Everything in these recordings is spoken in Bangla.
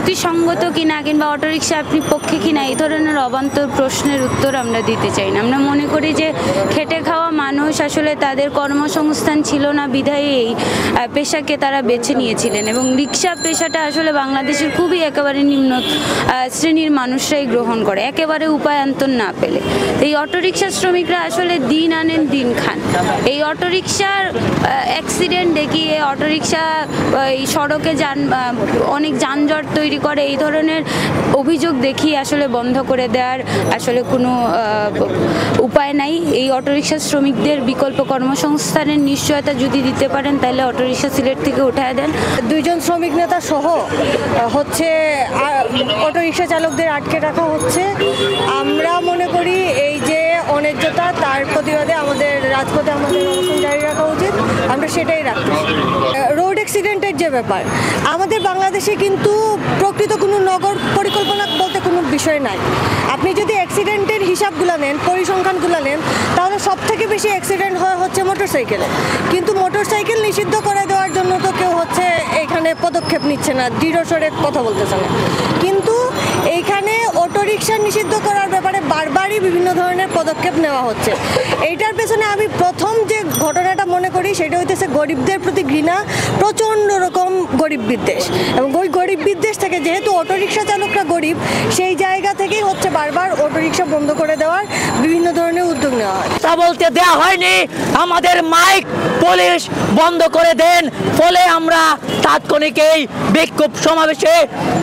যুক্তিসঙ্গত কিনা কিংবা অটোরিকশা আপনি পক্ষে কিনা এই ধরনের অবান্তর প্রশ্নের উত্তর আমরা দিতে চাই না। আমরা মনে করি যে খেটে খাওয়া মানুষ আসলে তাদের কর্মসংস্থান ছিল না বিধায় এই পেশাকে তারা বেছে নিয়েছিলেন, এবং রিক্সা পেশাটা আসলে বাংলাদেশের খুবই একেবারে নিম্ন শ্রেণীর মানুষরাই গ্রহণ করে একেবারে উপায়ান্তর না পেলে। এই অটোরিকশা শ্রমিকরা আসলে দিন আনেন দিন খান। এই অটোরিকশার অ্যাক্সিডেন্ট দেখিয়ে অটোরিকশা এই সড়কে অনেক যানজট তৈরি করে এই ধরনের অভিযোগ দেখিয়ে আসলে বন্ধ করে দেওয়ার আসলে কোনো উপায় নাই। এই অটোরিকশা শ্রমিকদের বিকল্প কর্মসংস্থানের নিশ্চয়তা যদি দিতে পারেন তাহলে অটোরিকশা সিলেট থেকে উঠায় দেন। দুইজন শ্রমিক নেতা সহ হচ্ছে অটোরিকশা চালকদের আটকে রাখা হচ্ছে। আমরা মনে করি এই যে অন্যায্যতা, তার প্রতিবাদে আমাদের রাজপথে আমাদের অবস্থান জারি রাখা উচিত। আমরা সেটাই রাখছি। রোড অ্যাক্সিডেন্টের যে ব্যাপার, আমাদের বাংলাদেশে কিন্তু প্রকৃত কোনো নগর পরিকল্পনা বলতে কোনো বিষয় নাই। আপনি যদি অ্যাক্সিডেন্টের হিসাবগুলো নেন, পরিসংখ্যানগুলো নেন, তাহলে সব থেকে বেশি অ্যাক্সিডেন্ট হচ্ছে মোটরসাইকেলে। কিন্তু মোটরসাইকেল নিষিদ্ধ করে দেওয়ার জন্য তো কেউ হচ্ছে এখানে পদক্ষেপ নিচ্ছে না, দৃঢ়স্বরে কথা বলতেছে না। কিন্তু এইখানে অটোরিকশা নিষিদ্ধ করার ব্যাপারে বারবারই বিভিন্ন ধরনের পদক্ষেপ নেওয়া হচ্ছে। এইটার পেছনে আমি প্রথম যে ঘটনাটা মনে করি সেটা হইতেছে গরিবদের প্রতি ঘৃণা, প্রচণ্ড রকম গরিব বিদ্বেষ। এবং ওই গরিব বিদ্বেষ থেকে যেহেতু অটোরিকশা চালকরা গরিব, সেই জায়গা থেকেই হচ্ছে বারবার অটোরিকশা বন্ধ করে দেওয়ার বিভিন্ন ধরনের উদ্যোগ নেওয়া হয়। তা বলতে দেওয়া হয়নি, আমাদের মাইক পুলিশ বন্ধ করে দেন। ফলে আমরা তাৎক্ষণিক এই বিক্ষোভ সমাবেশে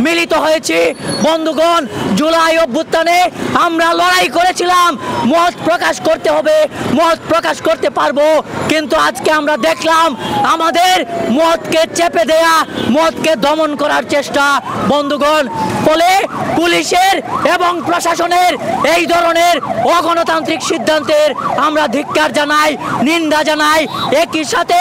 মিলিত হয়েছি। বন্ধুগণ, জুলাই অভ্যুত্থানে আমরা লড়াই করেছিলাম, মত প্রকাশ করতে হবে, মত প্রকাশ করতে পারবো। কিন্তু আজকে আমরা দেখলাম আমাদের মতকে চেপে দেয়া, মতকে দমন করার চেষ্টা। বন্ধুগণ, ফলে পুলিশের এবং প্রশাসনের এই ধরনের অগণতান্ত্রিক সিদ্ধান্তের আমরা ধিক্কার জানাই, নিন্দা জানাই। একই সাথে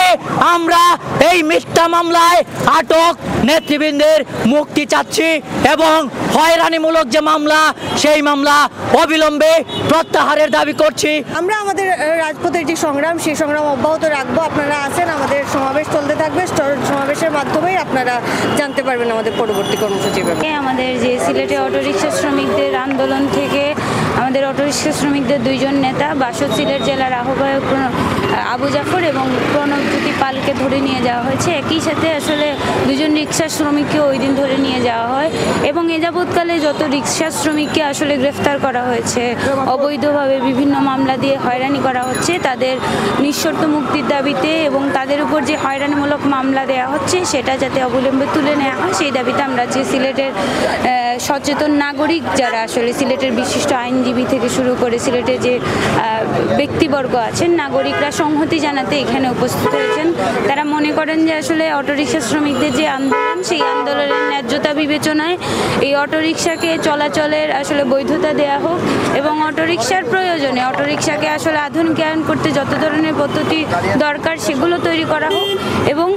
আমরা এই মিথ্যা মামলায় আটক নেতৃবৃন্দের মুক্তি চাচ্ছি এবং হয়রানিমূলক যে মামলা, সেই মামলা অবিলম্বে প্রত্যাহারের দাবি করছি। আমরা আমাদের রাজপথের যে সংগ্রাম, সেই সংগ্রাম অব্যাহত রাখবো। আপনারা আছেন, আমাদের সমাবেশ চলতে থাকবে। সমাবেশের মাধ্যমেই আপনারা জানতে পারবেন আমাদের পরবর্তী কর্মসূচি। আমাদের যে সিলেটে অটোরিকশা শ্রমিকদের আন্দোলন থেকে আমাদের অটোরিকশা শ্রমিকদের দুইজন নেতা, বাসদ সিলেট জেলার আহ্বায়ক আবু জাফর এবং প্রণবজ্যোতি পালকে ধরে নিয়ে যাওয়া হয়েছে। একই সাথে আসলে দুজন রিক্সা শ্রমিককে ওই দিন ধরে নিয়ে যাওয়া হয় এবং এ যাবৎকালে যত রিক্সা শ্রমিককে আসলে গ্রেফতার করা হয়েছে, অবৈধভাবে বিভিন্ন মামলা দিয়ে হয়রানি করা হচ্ছে, তাদের নিঃশর্ত মুক্তির দাবিতে এবং তাদের উপর যে হয়রানিমূলক মামলা দেওয়া হচ্ছে সেটা যাতে অবিলম্বে তুলে নেওয়া হয়, সেই দাবিতে আমরা যে সিলেটের সচেতন নাগরিক যারা আসলে সিলেটের বিশিষ্ট আইনজীবী থেকে শুরু করে সিলেটের যে ব্যক্তিবর্গ আছেন, নাগরিকরা সংহতি জানাতে এখানে উপস্থিত হয়েছেন। তারা মনে করেন যে আসলে অটোরিকশা শ্রমিকদের যে আন্দোলন, সেই আন্দোলনের ন্যায্যতা বিবেচনায় এই অটোরিকশাকে চলাচলের আসলে বৈধতা দেয়া হোক এবং অটোরিকশার প্রয়োজনে অটোরিকশাকে আসলে আধুনিকায়ন করতে যত ধরনের পদ্ধতি দরকার সেগুলো তৈরি করা হোক। এবং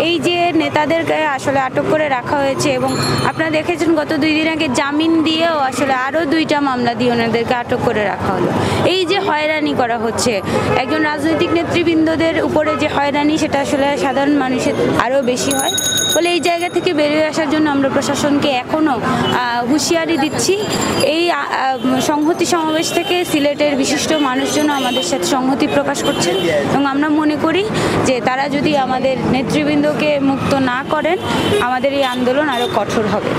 এই যে নেতাদেরকে আসলে আটক করে রাখা হয়েছে এবং আপনারা দেখেছেন গত 2 দিন আগে জামিন দিয়েও আসলে আরও 2টা মামলা দিয়ে ওনাদেরকে আটক করে রাখা হলো। এই যে হয়রানি করা হচ্ছে একজন রাজনৈতিক নেতৃবৃন্দদের উপরে, যে হয়রানি সেটা আসলে সাধারণ মানুষের আরও বেশি হয়। ফলে এই জায়গা থেকে বেরিয়ে আসার জন্য আমরা প্রশাসনকে এখনও হুঁশিয়ারি দিচ্ছি। এই সংহতি সমাবেশ থেকে সিলেটের বিশিষ্ট মানুষজন আমাদের সাথে সংহতি প্রকাশ করছেন এবং আমরা মনে করি যে তারা যদি আমাদের নেতৃবৃন্দকে মুক্ত না করেন আমাদের এই আন্দোলন আরও কঠোর হবে।